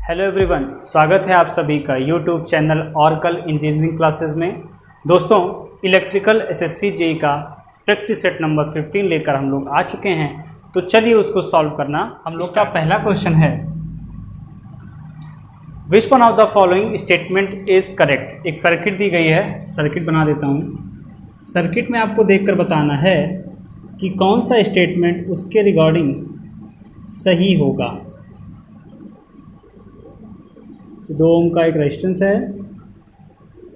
Hello everyone, स्वागत है आप सभी का YouTube channel oracle engineering classes में। दोस्तों, इलेक्ट्रिकल एसएससी जेईई का प्रैक्टिस सेट नंबर 15 लेकर हम लोग आ चुके हैं। तो चलिए उसको सॉल्व करना। हम लोग का पहला क्वेश्चन है, which one of the following statement is correct. एक सर्किट दी गई है, सर्किट बना देता हूँ। सर्किट में आपको देखकर बताना है कि कौन सा स्टेटमेंट उसके रिगार्डिंग सही होगा। 2 ओम का एक रेजिस्टेंस है,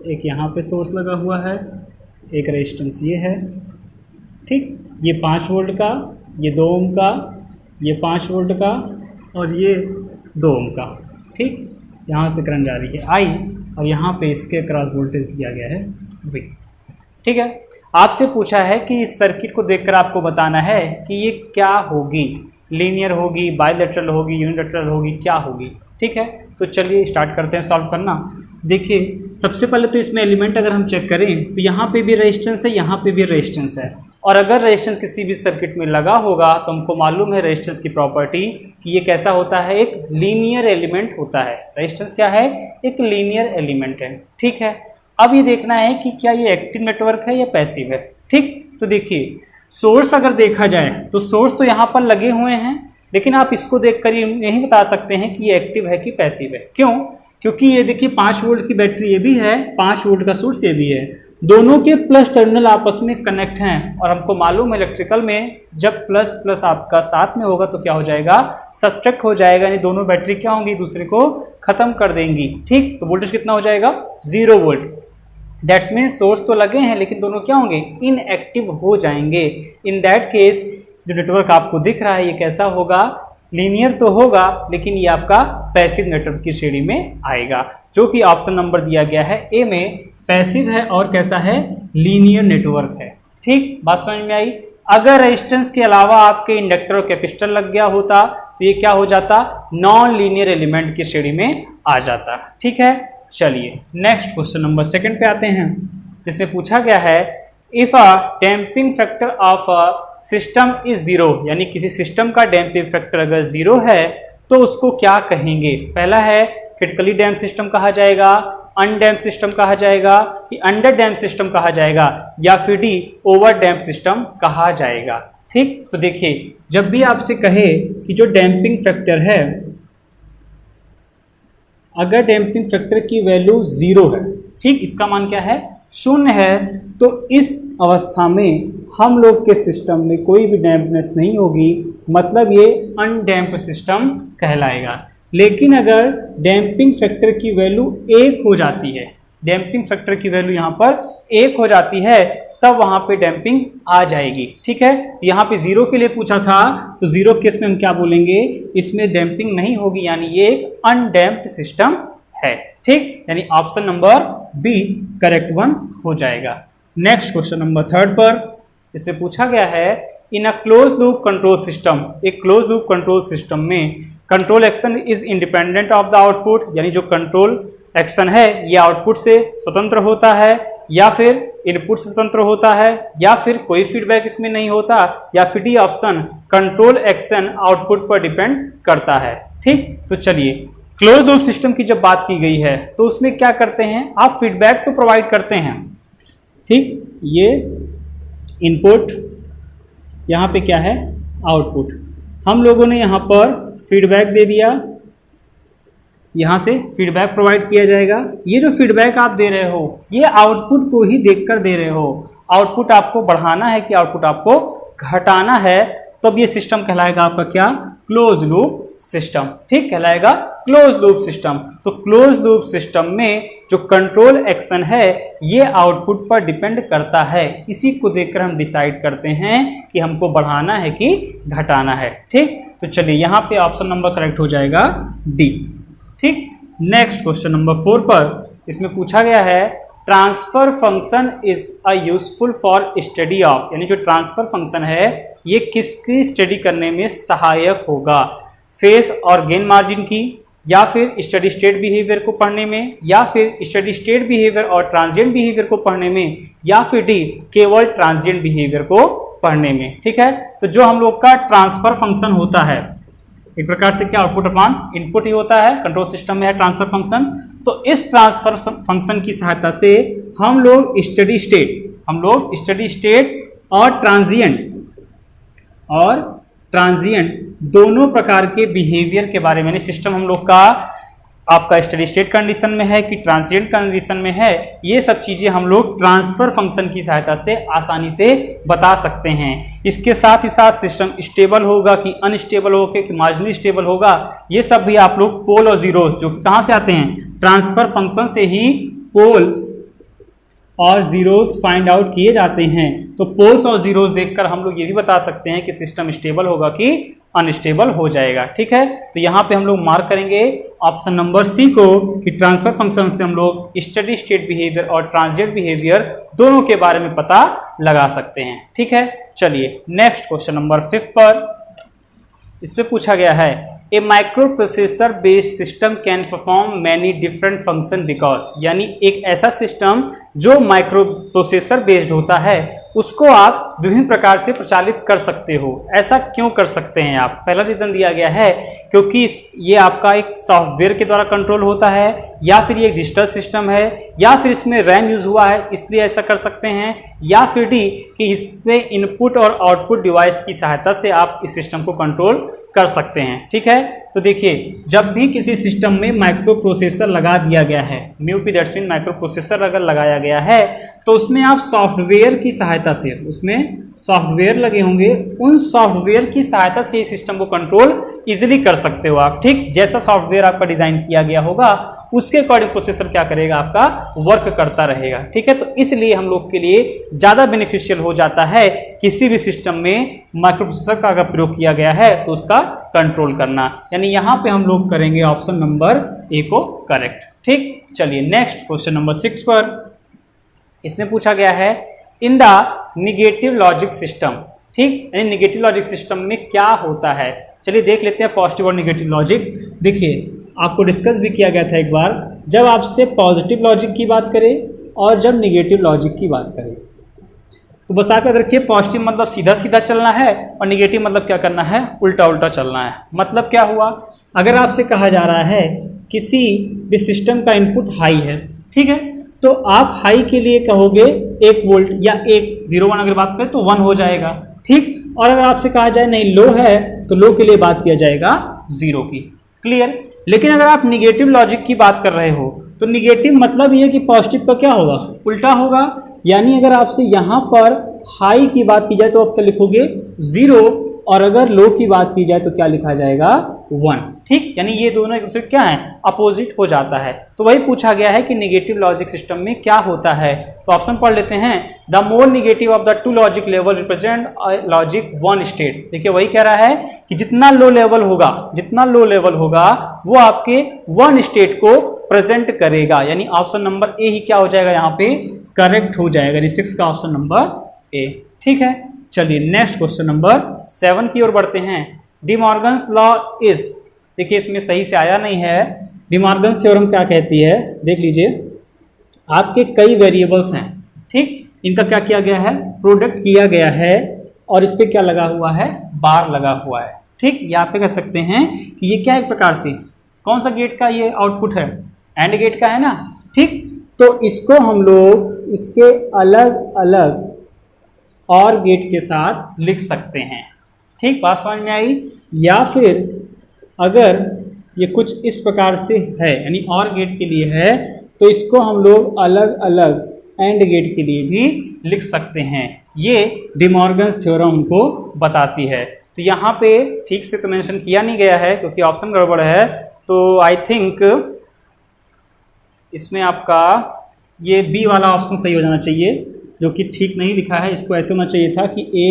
एक यहाँ पे सोर्स लगा हुआ है, एक रेजिस्टेंस ये है, ठीक। ये 5 वोल्ट का, ये 2 ओम का, ये 5 वोल्ट का और ये 2 ओम का, ठीक। यहाँ से करंट जा रही है आई और यहाँ पे इसके क्रॉस वोल्टेज दिया गया है वी, ठीक है। आपसे पूछा है कि इस सर्किट को देखकर आपको बताना है कि ये क्या होगी, लीनियर होगी, बाइलेटरल होगी, यूनिलैटरल होगी, क्या होगी, ठीक है। तो चलिए स्टार्ट करते हैं सॉल्व करना। देखिए, सबसे पहले तो इसमें एलिमेंट अगर हम चेक करें तो यहाँ पे भी रेजिस्टेंस है, यहाँ पे भी रेजिस्टेंस है। और अगर रेजिस्टेंस किसी भी सर्किट में लगा होगा तो हमको मालूम है रेजिस्टेंस की प्रॉपर्टी कि ये कैसा होता है, एक लीनियर एलिमेंट होता है। रेजिस्टेंस क्या है, एक लीनियर एलिमेंट है, ठीक है। अब ये देखना है कि क्या ये एक्टिव नेटवर्क है या पैसिव है, ठीक। तो देखिए, सोर्स अगर देखा जाए तो सोर्स तो यहाँ पर लगे हुए हैं, लेकिन आप इसको देखकर ये नहीं बता सकते हैं कि ये एक्टिव है कि पैसिव है। क्यों? क्योंकि ये देखिए 5 वोल्ट की बैटरी ये भी है, 5 वोल्ट का सोर्स ये भी है, दोनों के प्लस टर्मिनल आपस में कनेक्ट हैं। और हमको मालूम है इलेक्ट्रिकल में जब प्लस प्लस आपका साथ में होगा तो क्या हो जाएगा, सब्सट्रैक्ट हो जाएगा, यानी दोनों बैटरी क्या होंगी, दूसरे को खत्म कर देंगी, ठीक। तो वोल्टेज कितना हो जाएगा, 0 वोल्ट। दैट्स मीन सोर्स तो लगे हैं लेकिन दोनों क्या होंगे, इनएक्टिव हो जाएंगे। इन दैट केस जो नेटवर्क आपको दिख रहा है ये कैसा होगा, लीनियर तो होगा लेकिन ये आपका पैसिव नेटवर्क की श्रेणी में आएगा, जो कि ऑप्शन नंबर दिया गया है ए में पैसिव है और कैसा है, लीनियर नेटवर्क है, ठीक। बात समझ में आई। अगर रेजिस्टेंस के अलावा आपके इंडक्टर और कैपेसिटर लग गया होता तो ये क्या हो जाता, नॉन लीनियर एलिमेंट की श्रेणी में आ जाता, ठीक है। चलिए नेक्स्ट क्वेश्चन नंबर 2 पे आते हैं, जिसमें पूछा गया है if a damping factor of a system is 0, यानी किसी सिस्टम का डैम्पिंग फैक्टर अगर 0 है तो उसको क्या कहेंगे। पहला है क्रिटिकली डैम्प सिस्टम कहा जाएगा, अनडैम्प सिस्टम कहा जाएगा, कि अंडर डैम्प सिस्टम कहा जाएगा, या फिर डी ओवर डैम्प सिस्टम कहा जाएगा, ठीक। तो देखिए, जब भी आपसे कहे कि जो डैम्पिंग फैक्टर है, अगर डैम्पिंग फैक्टर की वैल्यू 0 है, ठीक, इसका मान क्या है, 0 है, तो इस अवस्था में हम लोग के सिस्टम में कोई भी डैम्पनेस नहीं होगी, मतलब ये अनडैम्प सिस्टम कहलाएगा। लेकिन अगर डैम्पिंग फैक्टर की वैल्यू 1 हो जाती है, डैम्पिंग फैक्टर की वैल्यू यहाँ पर 1 हो जाती है, तब वहाँ पे डैम्पिंग आ जाएगी, ठीक है। यहाँ पे 0 के लिए पूछा था तो 0 केस में हम क्या बोलेंगे, इसमें डैम्पिंग नहीं होगी, यानी ये एक अनडैम्प्ड सिस्टम है, ठीक। यानी option number B correct one हो जाएगा। नेक्स्ट क्वेश्चन नंबर 3 पर इससे पूछा गया है in a close loop control system, एक क्लोज लूप कंट्रोल सिस्टम में control action is independent of the output, यानी जो कंट्रोल एक्शन है ये आउटपुट से स्वतंत्र होता है, या फिर इनपुट से स्वतंत्र होता है, या फिर कोई फीडबैक इसमें नहीं होता, या फिर D option control action output पर डिपेंड करता है, ठीक। तो चलिए, क्लोज लूप सिस्टम की जब बात की गई है तो उसमें क्या करते हैं, आप फीडबैक तो प्रोवाइड करते हैं, ठीक। ये इनपुट, यहाँ पे क्या है, आउटपुट। हम लोगों ने यहाँ पर फीडबैक दे दिया, यहाँ से फीडबैक प्रोवाइड किया जाएगा। ये जो फीडबैक आप दे रहे हो ये आउटपुट को ही देखकर दे रहे हो, आउटपुट आपको बढ़ाना है कि आउटपुट आपको घटाना है, तब ये सिस्टम कहलाएगा आपका क्या, क्लोज लूप सिस्टम, ठीक, कहलाएगा क्लोज लूप सिस्टम। तो क्लोज लूप सिस्टम में जो कंट्रोल एक्शन है ये आउटपुट पर डिपेंड करता है, इसी को देखकर हम डिसाइड करते हैं कि हमको बढ़ाना है कि घटाना है, ठीक। तो चलिए यहाँ पे ऑप्शन नंबर करेक्ट हो जाएगा डी, ठीक। नेक्स्ट क्वेश्चन नंबर 4 पर इसमें पूछा गया है transfer function is a useful for study of, यानी जो ट्रांसफर फंक्शन है ये किसकी स्टडी करने में सहायक होगा, फेज और गेन मार्जिन की, या फिर स्टडी स्टेट बिहेवियर को पढ़ने में, या फिर स्टडी स्टेट बिहेवियर और ट्रांजिएंट बिहेवियर को पढ़ने में, या फिर डी केवल ट्रांजिएंट बिहेवियर को पढ़ने में, ठीक है। तो जो हम लोग का ट्रांसफर फंक्शन होता है, एक प्रकार से क्या आउटपुट अपॉन इनपुट ही होता है, कंट्रोल सिस्टम में है ट्रांसफर फंक्शन। तो इस ट्रांसफर फंक्शन की सहायता से हम लोग स्टडी स्टेट और ट्रांजिएंट दोनों प्रकार के बिहेवियर के बारे में, सिस्टम हम लोग का आपका स्टडी स्टेट कंडीशन में है कि ट्रांजिएंट कंडीशन में है, ये सब चीज़ें हम लोग ट्रांसफर फंक्शन की सहायता से आसानी से बता सकते हैं। इसके साथ ही साथ सिस्टम स्टेबल होगा कि अनस्टेबल होगा कि मार्जिनली स्टेबल होगा, ये सब भी आप लोग पोल और जीरोस जो कि कहाँ से आते हैं, ट्रांसफर फंक्शन से ही पोल्स और जीरोस फाइंड आउट किए जाते हैं। तो पोल्स और जीरोस देखकर हम लोग ये भी बता सकते हैं कि सिस्टम स्टेबल होगा कि अनस्टेबल हो जाएगा। ठीक है, तो यहाँ पे हम लोग मार्क करेंगे ऑप्शन नंबर सी को कि ट्रांसफर फंक्शन से हम लोग स्टडी स्टेट बिहेवियर और ट्रांजिएंट बिहेवियर दोनों के बारे में पता लगा सकते हैं। ठीक है, चलिए नेक्स्ट क्वेश्चन नंबर 5 पर इस पे पूछा गया है, a microprocessor based system can perform many different function because, यानी एक ऐसा सिस्टम जो माइक्रो प्रोसेसर बेस्ड होता है उसको आप विभिन्न प्रकार से प्रचालित कर सकते हो। ऐसा क्यों कर सकते हैं आप? पहला रीजन दिया गया है क्योंकि ये आपका एक सॉफ्टवेयर के द्वारा कंट्रोल होता है, या फिर ये एक डिजिटल सिस्टम है, या फिर इसमें रैम यूज हुआ है इसलिए ऐसा कर सकते हैं, या फिर डी कि इसमें इनपुट और आउटपुट डिवाइस की सहायता से आप इस सिस्टम को कंट्रोल कर सकते हैं। ठीक है, तो देखिए जब भी किसी सिस्टम में माइक्रो प्रोसेसर लगा दिया गया है, म्यूपी दैट्स मीन माइक्रो प्रोसेसर अगर लगाया गया है तो उसमें आप सॉफ्टवेयर की सहायता से, उसमें सॉफ्टवेयर लगे होंगे, उन सॉफ्टवेयर की सहायता से सिस्टम को कंट्रोल इजीली कर सकते हो आप। ठीक, जैसा सॉफ्टवेयर आपका डिजाइन किया गया होगा उसके अकॉर्डिंग प्रोसेसर क्या करेगा, आपका वर्क करता रहेगा। ठीक है, तो इसलिए हम लोग के लिए ज़्यादा बेनिफिशियल हो जाता है किसी भी सिस्टम में माइक्रो प्रोसेसर का अगर प्रयोग किया गया है तो उसका कंट्रोल करना, यानी यहाँ पे हम लोग करेंगे ऑप्शन नंबर ए को करेक्ट। ठीक, चलिए नेक्स्ट क्वेश्चन नंबर 6 पर इसमें पूछा गया है, in the negative logic system. ठीक, यानी निगेटिव लॉजिक सिस्टम में क्या होता है, चलिए देख लेते हैं पॉजिटिव और निगेटिव लॉजिक। देखिए आपको डिस्कस भी किया गया था एक बार, जब आपसे पॉजिटिव लॉजिक की बात करें और जब निगेटिव लॉजिक की बात करें तो बस आप याद रखिए पॉजिटिव मतलब सीधा सीधा चलना है और निगेटिव मतलब क्या करना है, उल्टा उल्टा चलना है। मतलब क्या हुआ, अगर आपसे कहा जा रहा है किसी भी सिस्टम का इनपुट हाई है, ठीक है, तो आप हाई के लिए कहोगे 1 वोल्ट या 1 अगर बात करें तो 1 हो जाएगा। ठीक, और अगर आपसे कहा जाए नहीं लो है तो लो के लिए बात किया जाएगा 0 की। क्लियर? लेकिन अगर आप निगेटिव लॉजिक की बात कर रहे हो तो निगेटिव मतलब ये कि पॉजिटिव का क्या होगा, उल्टा होगा। यानी अगर आपसे यहाँ पर हाई की बात की जाए तो आप क्या लिखोगे 0, और अगर लो की बात की जाए तो क्या लिखा जाएगा 1। ठीक, यानी ये दोनों एक दूसरे क्या है, अपोजिट हो जाता है। तो वही पूछा गया है कि निगेटिव लॉजिक सिस्टम में क्या होता है। तो ऑप्शन पढ़ लेते हैं, the more negative of the 2 logic level represent logic 1 state. देखिए वही कह रहा है कि जितना लो लेवल होगा वो आपके 1 स्टेट को प्रेजेंट करेगा, यानी ऑप्शन नंबर ए ही क्या हो जाएगा, यहाँ पे करेक्ट हो जाएगा, यानी 6 का ऑप्शन नंबर ए। ठीक है, चलिए नेक्स्ट क्वेश्चन नंबर 7 की ओर बढ़ते हैं। डिमॉर्गन्स लॉ इज, देखिए इसमें सही से आया नहीं है, डिमॉर्गन्स थ्योरम क्या कहती है, देख लीजिए। आपके कई वेरिएबल्स हैं, ठीक, इनका क्या किया गया है, प्रोडक्ट किया गया है, और इस पे क्या लगा हुआ है, बार लगा हुआ है। ठीक, यहाँ पे कह सकते हैं कि ये क्या एक प्रकार से कौन सा गेट का ये आउटपुट है, एंड गेट का है ना। ठीक, तो इसको हम लोग इसके अलग अलग और गेट के साथ लिख सकते हैं। ठीक, बात समझ में आई? या फिर अगर ये कुछ इस प्रकार से है, यानी और गेट के लिए है, तो इसको हम लोग अलग अलग एंड गेट के लिए भी लिख सकते हैं। ये डिमॉर्गन्स थ्योरम को बताती है। तो यहाँ पे ठीक से तो मेंशन किया नहीं गया है क्योंकि ऑप्शन गड़बड़ है, तो आई थिंक इसमें आपका ये बी वाला ऑप्शन सही हो जाना चाहिए, जो कि ठीक नहीं लिखा है। इसको ऐसे होना चाहिए था कि ए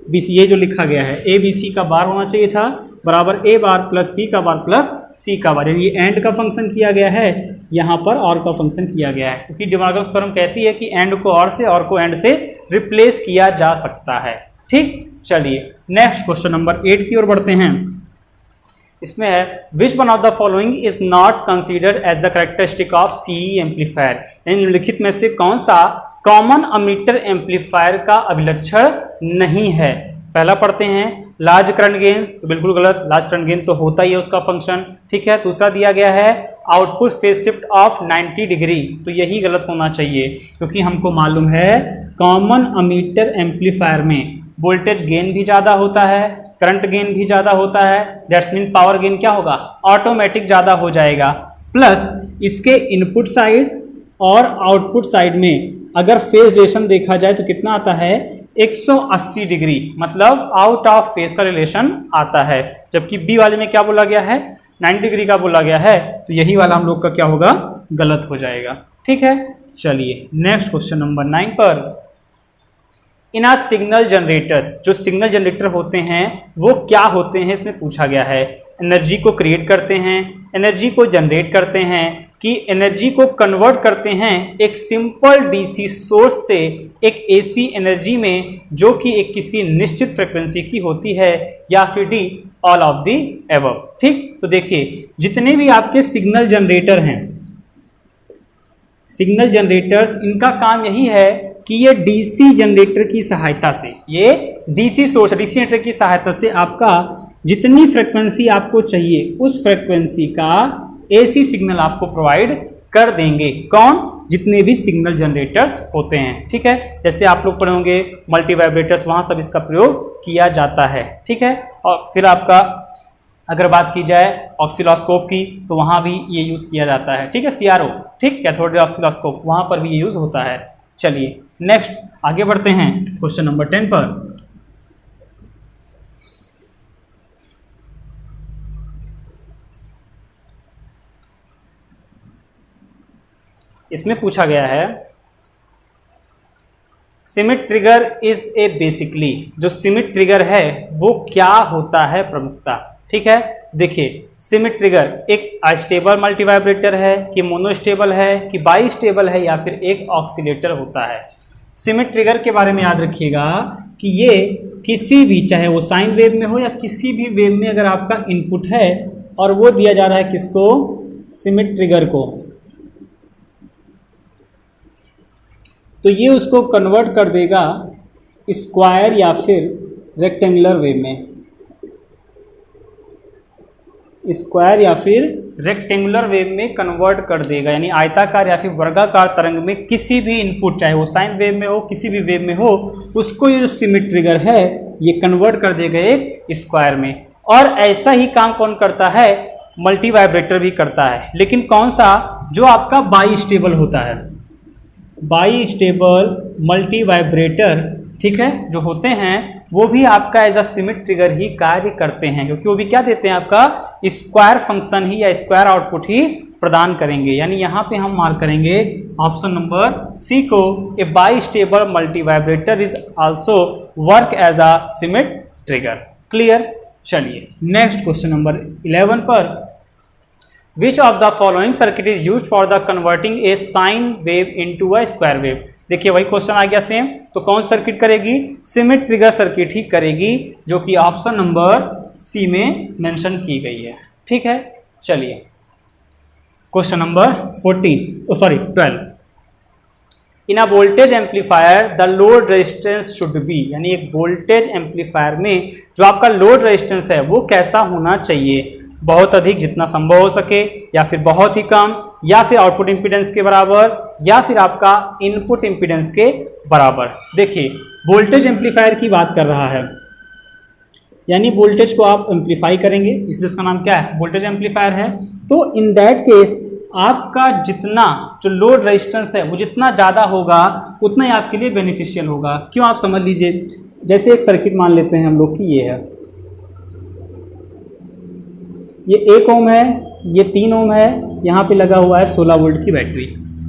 बी सी, ये जो लिखा गया है ए बी सी का बार होना चाहिए था बराबर ए बार प्लस बी का बार प्लस सी का बार, यानी ये एंड का फंक्शन किया गया है, यहाँ पर और का फंक्शन किया गया है, क्योंकि डिमॉर्गन्स थ्योरम कहती है कि एंड को और को एंड से रिप्लेस किया जा सकता है। ठीक, चलिए नेक्स्ट क्वेश्चन नंबर 8 की ओर बढ़ते हैं। इसमें है, which one of the following is not considered as the characteristic of CE amplifier, यानी निम्नलिखित में से कौन सा कॉमन अमीटर एम्पलीफायर का अभिलक्षण नहीं है। पहला पढ़ते हैं, लार्ज करंट गेन, तो बिल्कुल गलत, लार्ज करंट गेन तो होता ही है उसका फंक्शन, ठीक है। दूसरा दिया गया है output phase shift of 90 degree, तो यही गलत होना चाहिए क्योंकि हमको मालूम है कॉमन अमीटर एम्पलीफायर में वोल्टेज गेन भी ज़्यादा होता है, करंट गेन भी ज़्यादा होता है, दैट्स मीन पावर गेन क्या होगा, ऑटोमेटिक ज़्यादा हो जाएगा। प्लस इसके इनपुट साइड और आउटपुट साइड में अगर फेज रिलेशन देखा जाए तो कितना आता है, 180 डिग्री, मतलब आउट ऑफ फेज का रिलेशन आता है। जबकि बी वाले में क्या बोला गया है, 90 डिग्री का बोला गया है, तो यही वाला हम लोग का क्या होगा, गलत हो जाएगा, ठीक है। चलिए नेक्स्ट क्वेश्चन नंबर 9 पर, इन आ सिग्नल जनरेटर्स, जो सिग्नल जनरेटर होते हैं वो क्या होते हैं, इसमें पूछा गया है। एनर्जी को क्रिएट करते हैं, एनर्जी को जनरेट करते हैं, कि एनर्जी को कन्वर्ट करते हैं एक सिंपल डीसी सोर्स से एक एसी एनर्जी में, जो कि एक किसी निश्चित फ्रिक्वेंसी की होती है, या फिर D all of the above, ठीक। तो देखिए जितने भी आपके सिग्नल जनरेटर हैं, सिग्नल जनरेटर्स, इनका काम यही है कि ये डीसी जनरेटर की सहायता से, ये डीसी सोर्स, डीसी जनरेटर की सहायता से आपका जितनी फ्रिक्वेंसी आपको चाहिए उस फ्रिक्वेंसी का एसी सिग्नल आपको प्रोवाइड कर देंगे। कौन, जितने भी सिग्नल जनरेटर्स होते हैं, ठीक है। जैसे आप लोग पढ़े होंगे मल्टी वाइब्रेटर्स, वहाँ सब इसका प्रयोग किया जाता है, ठीक है। और फिर आपका अगर बात की जाए ऑक्सीलॉस्कोप की, तो वहाँ भी ये यूज़ किया जाता है, ठीक है। सीआरओ, ठीक, कैथोड रे ऑक्सीलॉस्कोप, वहाँ पर भी ये यूज़ होता है। चलिए नेक्स्ट आगे बढ़ते हैं क्वेश्चन नंबर 10 पर। इसमें पूछा गया है Schmitt trigger is a basically, जो सिमिट ट्रिगर है वो क्या होता है प्रमुखता, ठीक है। देखिए सिमिट ट्रिगर एक अस्टेबल मल्टी वाइब्रेटर है, कि मोनोस्टेबल है, कि बाई स्टेबल है, या फिर एक ऑक्सीलेटर होता है। सिमिट ट्रिगर के बारे में याद रखिएगा कि ये किसी भी, चाहे वो साइन वेव में हो या किसी भी वेव में, अगर आपका इनपुट है और वो दिया जा रहा है किसको, सिमिट ट्रिगर को, तो ये उसको कन्वर्ट कर देगा स्क्वायर या फिर रेक्टेंगुलर वेव में, स्क्वायर या फिर रेक्टेंगुलर वेव में कन्वर्ट कर देगा, यानी आयताकार या फिर वर्गाकार तरंग में किसी भी इनपुट, चाहे वो साइन वेव में हो, किसी भी वेव में हो, उसको ये जो सिमिट ट्रिगर है ये कन्वर्ट कर देगा एक स्क्वायर में। और ऐसा ही काम कौन करता है, मल्टी वाइब्रेटर भी करता है, लेकिन कौन सा, जो आपका बाई स्टेबल होता है, बाई स्टेबल मल्टी वाइब्रेटर, ठीक है, जो होते हैं वो भी आपका एज अ सिमिट ट्रिगर ही कार्य करते हैं, क्योंकि वो भी क्या देते हैं, आपका स्क्वायर फंक्शन ही या स्क्वायर आउटपुट ही प्रदान करेंगे। यानी यहाँ पे हम मार्क करेंगे ऑप्शन नंबर सी को, a bistable multivibrator is also work as a Schmitt trigger. Clear. चलिए नेक्स्ट क्वेश्चन नंबर 11 पर, Which of the following circuit is used for the converting a sine wave into a square wave? देखिए वही question आ गया same, तो कौन circuit करेगी, cement trigger circuit ही करेगी, जो कि ऑप्शन नंबर सी में मेंशन की गई है, ठीक है। चलिए question number 12। In a voltage amplifier the load resistance should be, यानी एक वोल्टेज एम्पलीफायर में जो आपका लोड रेजिस्टेंस है वो कैसा होना चाहिए, बहुत अधिक जितना संभव हो सके, या फिर बहुत ही कम, या फिर आउटपुट इम्पीडेंस के बराबर, या फिर आपका इनपुट इम्पीडेंस के बराबर। देखिए वोल्टेज एम्पलीफायर की बात कर रहा है, यानी वोल्टेज को आप एम्पलीफाई करेंगे, इसलिए उसका नाम क्या है, वोल्टेज एम्पलीफायर है। तो इन दैट केस आपका जितना जो लोड रेजिस्टेंस है वो जितना ज़्यादा होगा उतना ही आपके लिए बेनिफिशियल होगा। क्यों, आप समझ लीजिए, जैसे एक सर्किट मान लेते हैं हम लोग की, ये है, ये 1 ओम है, ये 3 ओम है, यहाँ पे लगा हुआ है 16 वोल्ट की बैटरी,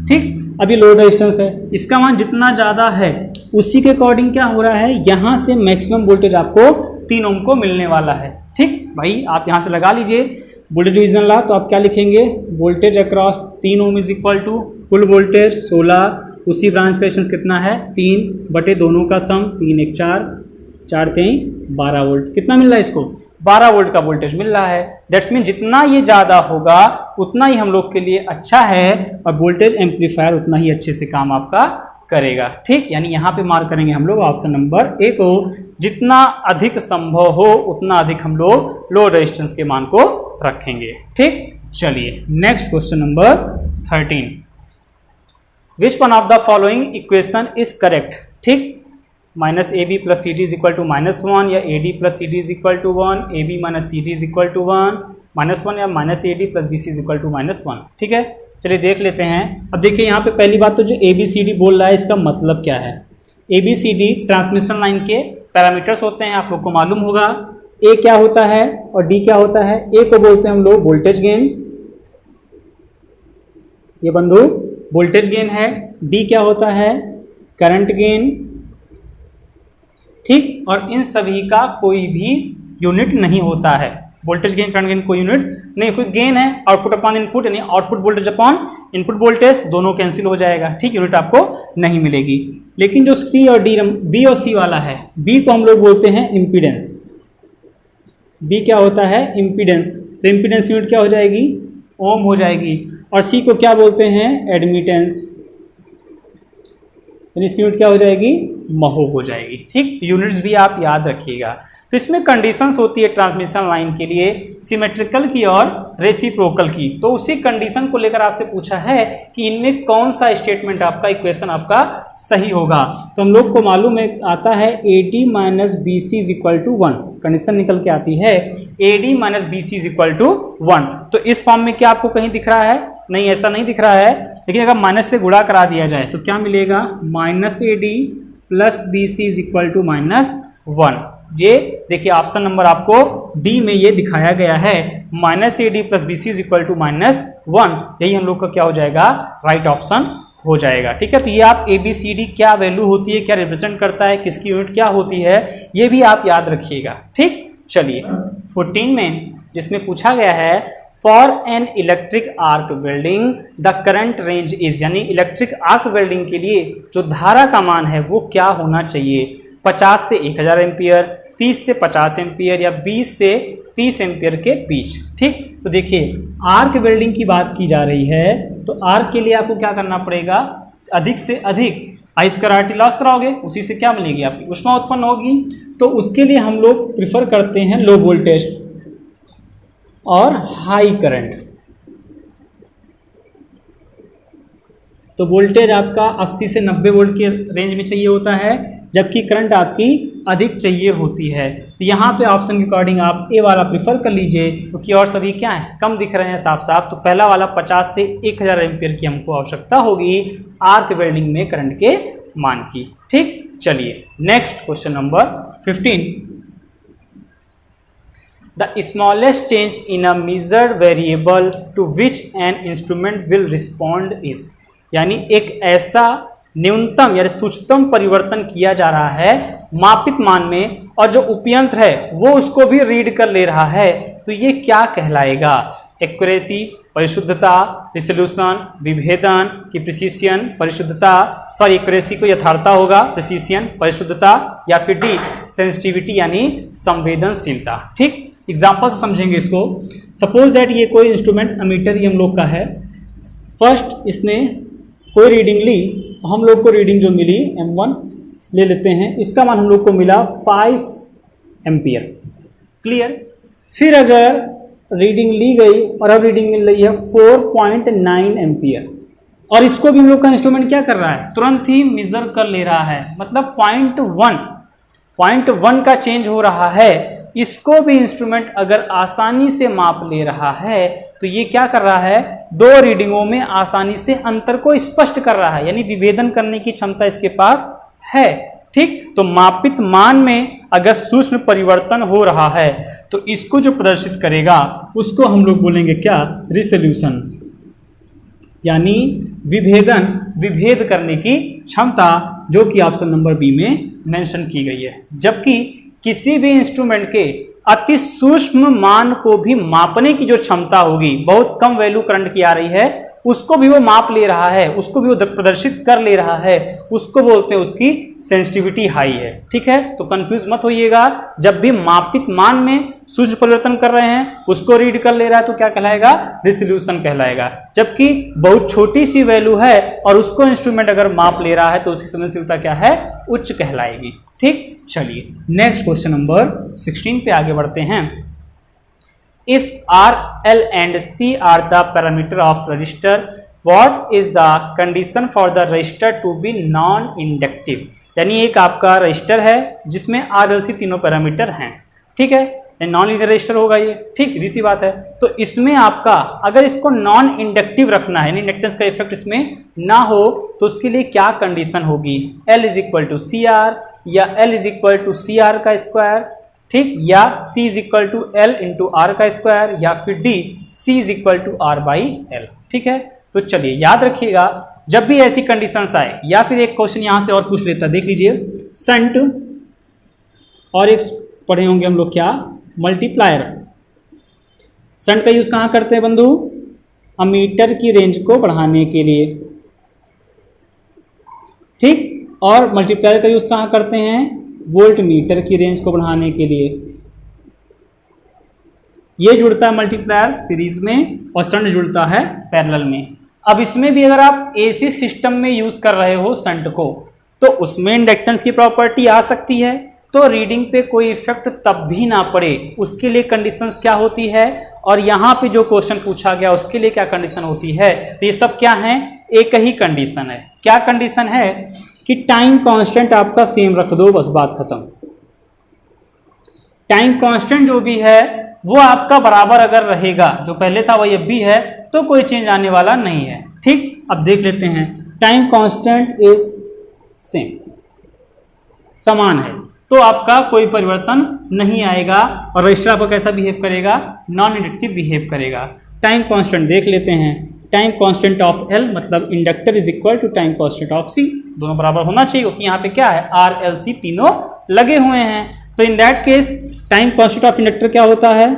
ठीक। अभी लोड रेजिस्टेंस है, इसका मान जितना ज़्यादा है उसी के अकॉर्डिंग क्या हो रहा है, यहाँ से मैक्सिमम वोल्टेज आपको 3 ओम को मिलने वाला है, ठीक। भाई आप यहाँ से लगा लीजिए वोल्टेज डिवीजन ला, तो आप क्या लिखेंगे, voltage across 3 ohm is equal to कुल वोल्टेज 16, उसी ब्रांच का रेजिस्टेंस कितना है 3 बटे दोनों का सम, 3 1 4, 4 3 12 वोल्ट, कितना मिल रहा है इसको, 12 वोल्ट का वोल्टेज मिल रहा है। दैट्स मीन जितना ये ज़्यादा होगा उतना ही हम लोग के लिए अच्छा है, और वोल्टेज एम्पलीफायर उतना ही अच्छे से काम आपका करेगा। ठीक, यानी यहाँ पे मार्क करेंगे हम लोग ऑप्शन नंबर ए को। जितना अधिक संभव हो उतना अधिक हम लोग लो रेजिस्टेंस के मान को रखेंगे। ठीक, चलिए next question number 13। Which one of the following equation is correct? ठीक, minus A B plus C D is equal to -1 या A D plus C D is equal to 1, A B minus C D is equal to 1, -1 या minus A D plus B C is equal to -1। ठीक है, चलिए देख लेते हैं। अब देखिए यहाँ पे पहली बात तो जो ए बी सी डी बोल रहा है इसका मतलब क्या है। A B C D transmission line के पैरामीटर्स होते हैं, आप लोग को मालूम होगा। ए क्या होता है और डी क्या होता है? ए को बोलते हैं हम लोग वोल्टेज गेन, ये बंधु वोल्टेज गेन है। डी क्या होता है? Current gain. ठीक, और इन सभी का कोई भी यूनिट नहीं होता है। वोल्टेज गेन, करंट गेन कोई यूनिट नहीं, कोई गेन है आउटपुट अपॉन इनपुट, यानी output voltage upon input voltage, दोनों कैंसिल हो जाएगा। ठीक, यूनिट आपको नहीं मिलेगी। लेकिन जो सी और डी, बी और सी वाला है, बी को हम लोग बोलते हैं इम्पीडेंस। बी क्या होता है? इम्पीडेंस। तो इम्पीडेंस यूनिट क्या हो जाएगी? ओम हो जाएगी। और सी को क्या बोलते हैं? एडमिटेंस, यानी इसकी यूनिट क्या हो जाएगी? महो हो जाएगी। ठीक, यूनिट्स भी आप याद रखिएगा। तो इसमें कंडीशंस होती है ट्रांसमिशन लाइन के लिए, सिमेट्रिकल की और रेसिप्रोकल की। तो उसी कंडीशन को लेकर आपसे पूछा है कि इनमें कौन सा स्टेटमेंट आपका, इक्वेशन आपका सही होगा। तो हम लोग को मालूम है, आता है A D minus B C is equal to 1। Condition निकल के आती है A D minus B C is equal to 1। तो इस फॉर्म में क्या आपको कहीं दिख रहा है? नहीं, ऐसा नहीं दिख रहा है। लेकिन अगर माइनस से गुणा करा दिया जाए तो क्या मिलेगा? Minus A D plus B C is equal to -1। ये देखिए ऑप्शन नंबर आपको डी में ये दिखाया गया है, minus A D plus B C is equal to -1। यही हम लोग का क्या हो जाएगा? राइट ऑप्शन हो जाएगा। ठीक है, तो ये आप ए बी सी डी क्या वैल्यू होती है, क्या रिप्रेजेंट करता है, किसकी यूनिट क्या होती है, ये भी आप याद रखिएगा। ठीक, चलिए 14 में जिसमें पूछा गया है for an electric arc welding the current range is, यानी इलेक्ट्रिक आर्क वेल्डिंग के लिए जो धारा का मान है वो क्या होना चाहिए? 50 से 1000 एम्पियर, 30 से 50 एम्पियर या 20 से 30 एम्पियर के बीच। ठीक, तो देखिए आर्क वेल्डिंग की बात की जा रही है, तो आर्क के लिए आपको क्या करना पड़ेगा? अधिक से अधिक आई स्क्वायर आर टी लॉस कराओगे, उसी से क्या मिलेगी? आपकी ऊष्मा उत्पन्न होगी। तो उसके लिए हम लोग प्रिफर करते हैं लो वोल्टेज और हाई करंट। तो वोल्टेज आपका 80 से 90 वोल्ट के रेंज में चाहिए होता है, जबकि करंट आपकी अधिक चाहिए होती है। तो यहाँ पे ऑप्शन के अकॉर्डिंग आप ए वाला प्रिफर कर लीजिए, क्योंकि और सभी क्या है? कम दिख रहे हैं साफ साफ। तो पहला वाला 50 से 1000 एम्पियर की हमको आवश्यकता होगी आर्क वेल्डिंग में करंट के मान की। ठीक, चलिए next question number 15। The smallest change in a measured variable to which an instrument will respond is, यानी एक ऐसा न्यूनतम या सूक्ष्मतम परिवर्तन किया जा रहा है मापित मान में, और जो उपयंत्र है वो उसको भी रीड कर ले रहा है। तो ये क्या कहलाएगा? एक्यूरेसी, परिशुद्धता, रिसोल्यूशन, विभेदन की प्रिसीशन, परिशुद्धता, सॉरी एक्यूरेसी को यथार्थता होगा, प्रिसीशन, परिशुद्धता, या फिर डी सेंसिटिविटी यानी संवेदनशीलता। ठीक, एग्जाम्पल से समझेंगे इसको। सपोज दैट ये कोई इंस्ट्रूमेंट अमीटर ही हम लोग का है। फर्स्ट इसने कोई रीडिंग ली, हम लोग को रीडिंग जो मिली M1 ले लेते हैं, इसका मान हम लोग को मिला 5 एम्पियर। क्लियर? फिर अगर रीडिंग ली गई और अब रीडिंग मिल रही है 4.9 एम्पियर, और इसको भी हम लोग का इंस्ट्रूमेंट क्या कर रहा है? तुरंत ही मेजर कर ले रहा है, मतलब 0.1 का चेंज हो रहा है। इसको भी इंस्ट्रूमेंट अगर आसानी से माप ले रहा है तो ये क्या कर रहा है? दो रीडिंगों में आसानी से अंतर को स्पष्ट कर रहा है, यानी विभेदन करने की क्षमता इसके पास है। ठीक, तो मापित मान में अगर सूक्ष्म परिवर्तन हो रहा है तो इसको जो प्रदर्शित करेगा उसको हम लोग बोलेंगे क्या? रिसोल्यूशन, यानी विभेद करने की क्षमता, जो कि ऑप्शन नंबर बी में मेंशन की गई है। जबकि किसी भी इंस्ट्रूमेंट के अति सूक्ष्म मान को भी मापने की जो क्षमता होगी, बहुत कम वैल्यू करंट की आ रही है, उसको भी वो माप ले रहा है, उसको भी वो प्रदर्शित कर ले रहा है, उसको बोलते हैं उसकी सेंसिटिविटी हाई है। ठीक है, तो कंफ्यूज मत होइएगा, जब भी मापित मान में सूक्ष्म परिवर्तन कर रहे हैं उसको रीड कर ले रहा है तो क्या कहलाएगा, रिजोल्यूशन कहलाएगा। जबकि बहुत छोटी सी वैल्यू है और उसको इंस्ट्रूमेंट अगर माप ले रहा है तो उसकी संवेदनशीलता क्या है, उच्च कहलाएगी। ठीक, चलिए नेक्स्ट क्वेश्चन नंबर 16 पे आगे बढ़ते हैं। If R, L and C are the parameter of resistor, what is the condition for the resistor to be non-inductive? यानी एक आपका रजिस्टर है जिसमें R, L, C तीनों पैरामीटर हैं। ठीक है, नॉन लीनियर रजिस्टर होगा ये। ठीक, सीधी सी बात है। तो इसमें आपका अगर इसको नॉन इंडक्टिव रखना है, यानी इंडक्टेंस का इफेक्ट इसमें ना हो, तो उसके लिए क्या कंडीशन होगी, L is equal to C R या L is equal to C R का स्क्वायर, ठीक, या C is equal to L into R का स्क्वायर, या फिर D C is equal to R by L. ठीक है, तो चलिए याद रखिएगा जब भी ऐसी कंडीशंस आए, या फिर एक क्वेश्चन यहां से और पूछ लेता, देख लीजिए, संट और एक पढ़े होंगे हम लोग क्या, मल्टीप्लायर। संट का यूज कहां करते हैं बंधु, अमीटर की रेंज को बढ़ाने के लिए। ठीक, और मल्टीप्लायर का यूज कहां करते हैं, वोल्ट मीटर की रेंज को बढ़ाने के लिए। ये जुड़ता है मल्टीप्लायर सीरीज में और शंट जुड़ता है पैरेलल में। अब इसमें भी अगर आप एसी सिस्टम में यूज कर रहे हो शंट को, तो उसमें इंडक्टेंस की प्रॉपर्टी आ सकती है, तो रीडिंग पे कोई इफेक्ट तब भी ना पड़े, उसके लिए कंडीशंस क्या होती है, और यहाँ पे जो क्वेश्चन पूछा गया उसके लिए क्या कंडीशन होती है। तो ये सब क्या है, एक ही कंडीशन है। क्या कंडीशन है कि टाइम कांस्टेंट आपका सेम रख दो, बस बात खत्म। टाइम कांस्टेंट जो भी है वो आपका बराबर अगर रहेगा, जो पहले था वही अब भी है, तो कोई चेंज आने वाला नहीं है। ठीक, अब देख लेते हैं, टाइम कांस्टेंट इज सेम, समान है, तो आपका कोई परिवर्तन नहीं आएगा और रजिस्टर आपका कैसा बिहेव करेगा, नॉन इंडक्टिव बिहेव करेगा। टाइम कांस्टेंट देख लेते हैं, टाइम कांस्टेंट ऑफ L मतलब inductor is equal to time constant of C, दोनों बराबर होना चाहिए क्योंकि यहाँ पे क्या है, R, L, C तीनों लगे हुए हैं। तो in that case time constant of inductor क्या होता है,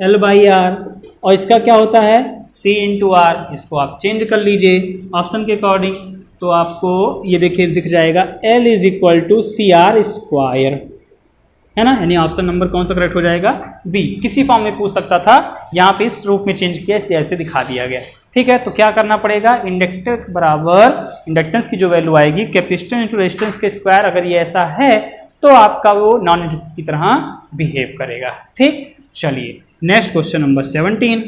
L बाई आर, और इसका क्या होता है, C इंटू आर। इसको आप चेंज कर लीजिए ऑप्शन के अकॉर्डिंग, तो आपको ये देखिए दिख जाएगा L is equal to C R square, है ना, यानी ऑप्शन नंबर कौन सा करेक्ट हो जाएगा, बी। किसी फॉर्म में पूछ सकता था, यहाँ पे इस रूप में चेंज किया इसलिए ऐसे दिखा दिया गया। ठीक है, तो क्या करना पड़ेगा, इंडक्टर बराबर इंडक्टेंस की जो वैल्यू आएगी कैपेसिटेंस इंटू रेजिस्टेंस के स्क्वायर, अगर ये ऐसा है तो आपका वो नॉन इंडक्टिव की तरह बिहेव करेगा। ठीक, चलिए next question number 17।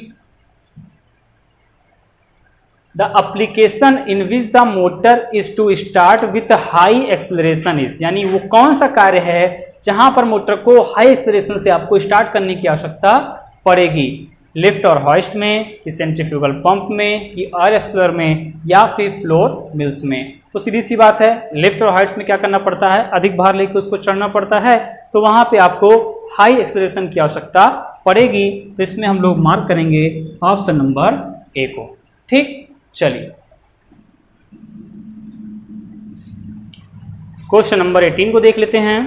The application in which the motor is to start with high acceleration is, यानी वो कौन सा कार्य है जहां पर मोटर को हाई एक्सेलरेशन से आपको स्टार्ट करने की आवश्यकता पड़ेगी, लिफ्ट और हॉइस्ट में, कि सेंट्रीफ्यूगल पंप में, कि ऑयल एक्सप्लोरर में, या फिर फ्लोर मिल्स में। तो सीधी सी बात है, लिफ्ट और हॉइस्ट में क्या करना पड़ता है, अधिक भार लेकर उसको चढ़ना पड़ता है, तो वहां पे आपको हाई एक्सेलरेशन की आवश्यकता पड़ेगी। तो इसमें हम लोग मार्क करेंगे ऑप्शन नंबर ए को। ठीक, चलिए क्वेश्चन नंबर 18 को देख लेते हैं।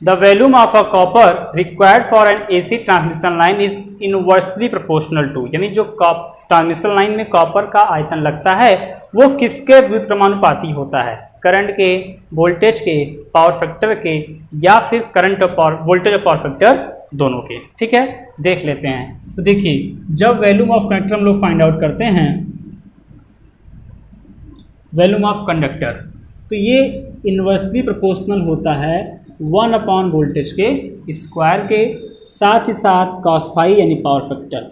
The volume of a copper required for an AC transmission line is inversely proportional to, यानी जो ट्रांसमिशन लाइन में कॉपर का आयतन लगता है वो किसके व्युत्क्रमानुपाती होता है, करंट के, वोल्टेज के, पावर फैक्टर के, या फिर करंट और वोल्टेज और पावर फैक्टर दोनों के। ठीक है, देख लेते हैं। तो देखिए, जब वॉल्यूम ऑफ कंडक्टर हम लोग फाइंड आउट करते हैं, वॉल्यूम ऑफ कंडक्टर, तो ये इनवर्सली प्रोपोर्शनल होता है 1 अपॉन वोल्टेज के स्क्वायर के, साथ ही साथ कॉस फाई यानी पावर फैक्टर,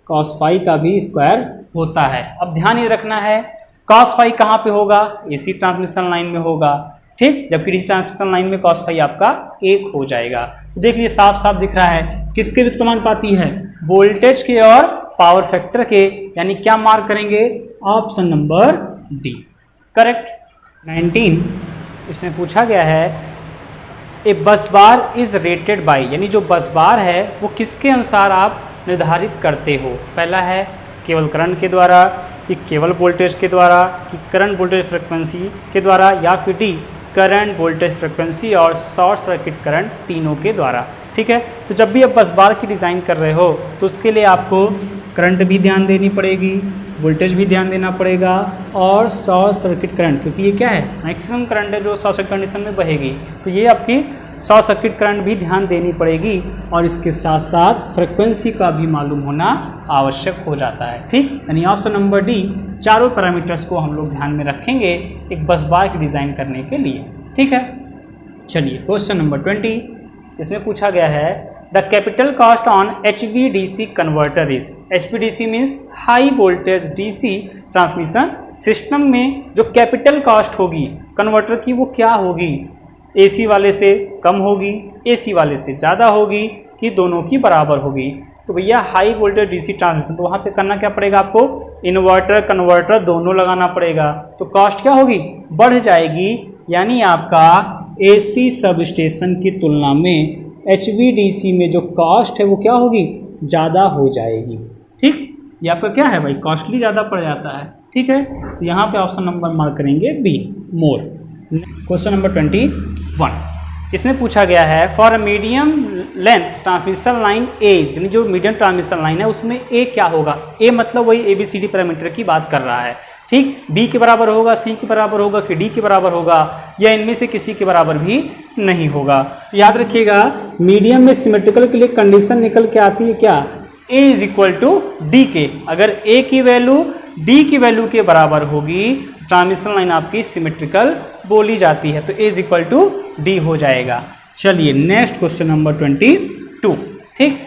कॉस फाई का भी स्क्वायर होता है। अब ध्यान ये रखना है, कॉस फाई कहाँ पे होगा, एसी ट्रांसमिशन लाइन में होगा। ठीक, जबकि डीसी ट्रांसमिशन लाइन में कॉस फाई आपका 1 हो जाएगा। तो देख लीजिए साफ साफ दिख रहा है किसके व्युत्क्रमानुपाती है, वोल्टेज के और पावर फैक्टर के, यानी क्या मार्क करेंगे, ऑप्शन नंबर डी करेक्ट। 19 इसमें पूछा गया है, ए बस बार इज रेटेड बाई, यानी जो बस बार है वो किसके अनुसार आप निर्धारित करते हो। पहला है केवल करंट के द्वारा, कि केवल वोल्टेज के द्वारा, कि करंट वोल्टेज फ्रिक्वेंसी के द्वारा, या फिर डी करंट, वोल्टेज, फ्रिक्वेंसी और शॉर्ट सर्किट करंट तीनों के द्वारा। ठीक है, तो जब भी आप बस बार की डिज़ाइन कर रहे हो तो उसके लिए आपको करंट भी ध्यान देनी पड़ेगी, वोल्टेज भी ध्यान देना पड़ेगा और शॉर्ट सर्किट करंट, क्योंकि ये क्या है, मैक्सिमम करंट है जो शॉर्ट सर्किट कंडीशन में बहेगी, तो ये आपकी शॉर्ट सर्किट करंट भी ध्यान देनी पड़ेगी और इसके साथ साथ फ्रिक्वेंसी का भी मालूम होना आवश्यक हो जाता है। ठीक, यानी ऑप्शन नंबर डी, चारों पैरामीटर्स को हम लोग ध्यान में रखेंगे एक बस बार की डिज़ाइन करने के लिए। ठीक है, चलिए क्वेश्चन नंबर 20, इसमें पूछा गया है the capital cost on HVDC converter is, HVDC means high voltage DC transmission system में जो कैपिटल कॉस्ट होगी कन्वर्टर की वो क्या होगी, AC वाले से कम होगी, AC वाले से ज़्यादा होगी कि दोनों की बराबर होगी। तो भैया हाई वोल्टेज DC ट्रांसमिशन, तो वहाँ पे करना क्या पड़ेगा आपको, इन्वर्टर कन्वर्टर दोनों लगाना पड़ेगा, तो कॉस्ट क्या होगी, बढ़ जाएगी, यानी आपका AC सब स्टेशन की तुलना में HVDC में जो कॉस्ट है वो क्या होगी, ज़्यादा हो जाएगी। ठीक, ये आपका क्या है भाई, कॉस्टली ज़्यादा पड़ जाता है। ठीक है, तो यहाँ पे ऑप्शन नंबर मार्क करेंगे बी, मोर। क्वेश्चन नंबर 21, इसमें पूछा गया है for a medium length transmission line A, यानी जो मीडियम ट्रांसमिशन लाइन है उसमें ए क्या होगा, ए मतलब वही ABCD पैरामीटर की बात कर रहा है। ठीक, बी के बराबर होगा, सी के बराबर होगा कि डी के बराबर होगा, या इनमें से किसी के बराबर भी नहीं होगा। याद रखिएगा मीडियम में सिमेट्रिकल के लिए कंडीशन निकल के आती है क्या, ए इज इक्वल टू डी के, अगर ए की वैल्यू डी की वैल्यू के बराबर होगी ट्रांसमिशन लाइन आपकी सिमेट्रिकल बोली जाती है, तो ए इज इक्वल टू डी हो जाएगा। चलिए नेक्स्ट क्वेश्चन नंबर 22। ठीक,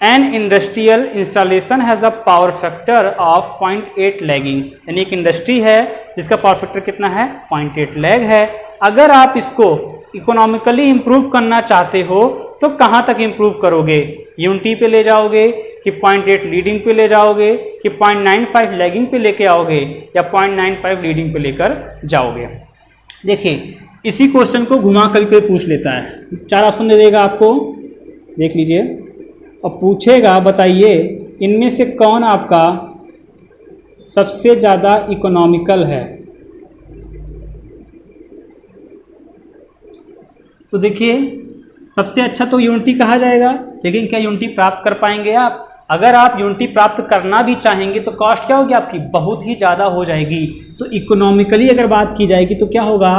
an industrial installation has a power factor of 0.8 lagging, यानी एक इंडस्ट्री है जिसका पावर फैक्टर कितना है, 0.8 लैग है। अगर आप इसको इकोनॉमिकली इम्प्रूव करना चाहते हो तो कहाँ तक इम्प्रूव करोगे, यूनिटी पे ले जाओगे कि 0.8 लीडिंग पे ले जाओगे कि 0.95 लैगिंग पे लेके आओगे या 0.95 लीडिंग पे लेकर जाओगे। देखिए इसी क्वेश्चन को घुमा करके पूछ लेता है, 4 ऑप्शन दे देगा आपको, देख लीजिए, और पूछेगा बताइए इनमें से कौन आपका सबसे ज़्यादा इकोनॉमिकल है। तो देखिए सबसे अच्छा तो यूनिटी कहा जाएगा, लेकिन क्या यूनिटी प्राप्त कर पाएंगे आप, अगर आप यूनिटी प्राप्त करना भी चाहेंगे तो कॉस्ट क्या होगी आपकी, बहुत ही ज़्यादा हो जाएगी। तो इकोनॉमिकली अगर बात की जाएगी तो क्या होगा,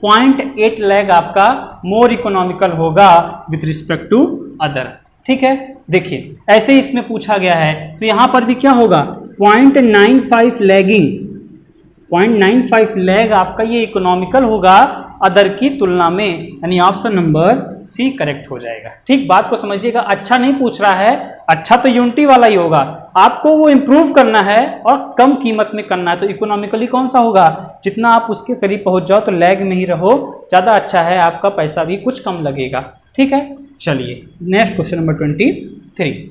0.8 लैग आपका मोर इकोनॉमिकल होगा विथ रिस्पेक्ट टू अदर। ठीक है, देखिए ऐसे इसमें पूछा गया है तो यहाँ पर भी क्या होगा, 0.95 लैगिंग, 0.95 लैग आपका ये इकोनॉमिकल होगा अदर की तुलना में, यानी ऑप्शन नंबर सी करेक्ट हो जाएगा। ठीक, बात को समझिएगा, अच्छा नहीं पूछ रहा है, अच्छा तो यूनिटी वाला ही होगा, आपको वो इम्प्रूव करना है और कम कीमत में करना है, तो इकोनॉमिकली कौन सा होगा, जितना आप उसके करीब पहुंच जाओ तो लैग में ही रहो, ज़्यादा अच्छा है, आपका पैसा भी कुछ कम लगेगा। ठीक है, चलिए next question number 23।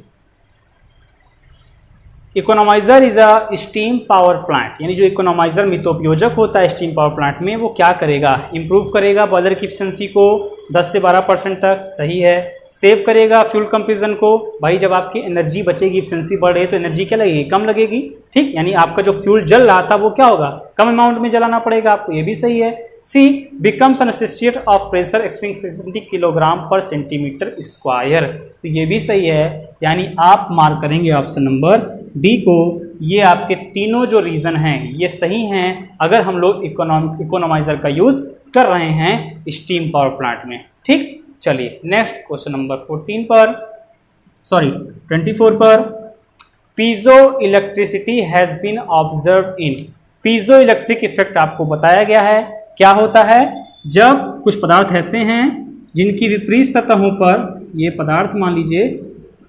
Economiser is a steam power plant, यानी जो इकोनोमाइजर मितोपयोजक होता है स्टीम पावर प्लांट में वो क्या करेगा, इंप्रूव करेगा बॉयलर की एफिशिएंसी को 10 से 12% तक, सही है। सेव करेगा फ्यूल कंप्रेशन को, भाई जब आपकी एनर्जी बचेगी, एफिशिएंसी बढ़ रही है तो एनर्जी क्या लगेगी, कम लगेगी। ठीक, यानी आपका जो फ्यूल जल रहा था वो क्या होगा, कम अमाउंट में जलाना पड़ेगा आपको, ये भी सही है। C becomes an associate of pressure exceeding 70 kilogram per centimetre square, तो ये भी सही है, यानी आप मार्क करेंगे ऑप्शन नंबर बी को। ये आपके तीनों जो रीज़न हैं ये सही हैं अगर हम लोग इकोनोमाइजर का यूज़ कर रहे हैं स्टीम पावर प्लांट में। ठीक, चलिए नेक्स्ट क्वेश्चन नंबर 24 पर, piezoelectricity has been observe in, piezoelectric effect आपको बताया गया है। क्या होता है, जब कुछ पदार्थ ऐसे हैं जिनकी विपरीत सतहों पर, ये पदार्थ मान लीजिए,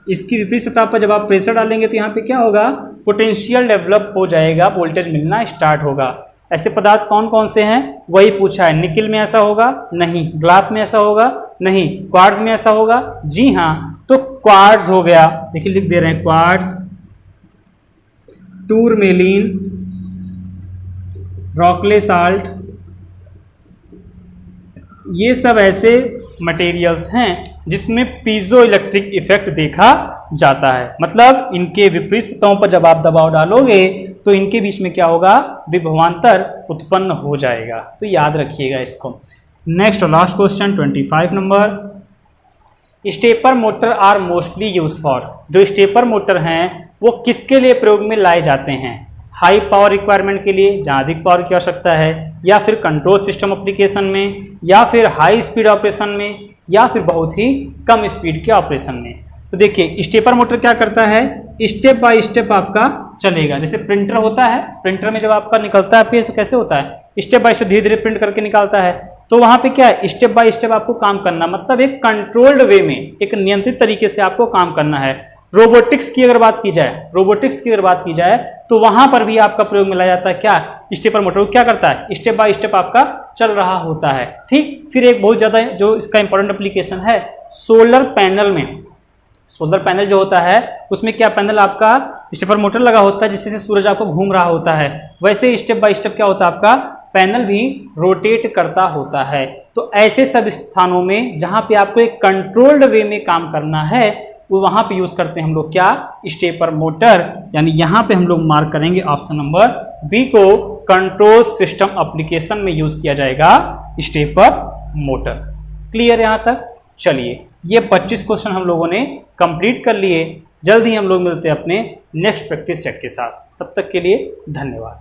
इसकी विपरीत सतह पर जब आप प्रेशर डालेंगे तो यहाँ पे क्या होगा, पोटेंशियल डेवलप हो जाएगा, वोल्टेज मिलना स्टार्ट होगा। ऐसे पदार्थ कौन कौन से हैं वही पूछा है, निकिल में ऐसा होगा नहीं, ग्लास में ऐसा होगा नहीं, क्वार्ट्ज में ऐसा होगा, जी हाँ, तो क्वार्ट्ज हो गया, देखिए लिख दे रहे हैं क्वार्ट्ज, टूरमेलिन, रॉकले साल्ट, ये सब ऐसे मटेरियल्स हैं जिसमें पीजो इलेक्ट्रिक इफेक्ट देखा जाता है। मतलब इनके विपरीत सतहों पर जब आप दबाव डालोगे तो इनके बीच में क्या होगा, विभवांतर उत्पन्न हो जाएगा, तो याद रखिएगा इसको। नेक्स्ट और लास्ट क्वेश्चन 25 नंबर, stepper motor are mostly use for, जो स्टेपर मोटर हैं वो किसके लिए प्रयोग में लाए जाते हैं? हाई पावर रिक्वायरमेंट के लिए, जहाँ अधिक पावर की आवश्यकता है, या फिर कंट्रोल सिस्टम एप्लीकेशन में, या फिर हाई स्पीड ऑपरेशन में, या फिर बहुत ही कम स्पीड के ऑपरेशन में। तो देखिए स्टेपर मोटर क्या करता है, स्टेप बाय स्टेप आपका चलेगा। जैसे प्रिंटर होता है, प्रिंटर में जब आपका निकलता है पेज तो कैसे होता है, स्टेप बाय स्टेप धीरे धीरे प्रिंट करके निकालता है। तो वहां पे क्या है, स्टेप बाय स्टेप आपको काम करना, मतलब एक कंट्रोल्ड वे में, एक नियंत्रित तरीके से आपको काम करना है। रोबोटिक्स की अगर बात की जाए, तो वहां पर भी आपका प्रयोग में लाया जाता है क्या, स्टेपर मोटर। क्या करता है, स्टेप बाय स्टेप आपका चल रहा होता है। ठीक, फिर एक बहुत ज्यादा जो इसका इंपॉर्टेंट एप्लीकेशन है, सोलर पैनल में। सोलर पैनल जो होता है उसमें क्या, पैनल आपका स्टेपर मोटर लगा होता है जिससे से सूरज आपको घूम रहा होता है। वैसे स्टेप बाय स्टेप क्या होता है, आपका पैनल भी रोटेट करता होता है। तो ऐसे सब स्थानों में जहां पे आपको एक कंट्रोल्ड वे में काम करना है, वो वहां पे यूज करते हैं हम लोग क्या, स्टेपर मोटर। यानी यहां पे हम लोग मार्क करेंगे ऑप्शन नंबर बी को, कंट्रोल सिस्टम एप्लीकेशन में यूज किया जाएगा स्टेपर मोटर। क्लियर यहां तक? चलिए ये 25 क्वेश्चन हम लोगों ने कंप्लीट कर लिए। जल्द ही हम लोग मिलते हैं अपने नेक्स्ट प्रैक्टिस सेट के साथ। तब तक के लिए धन्यवाद।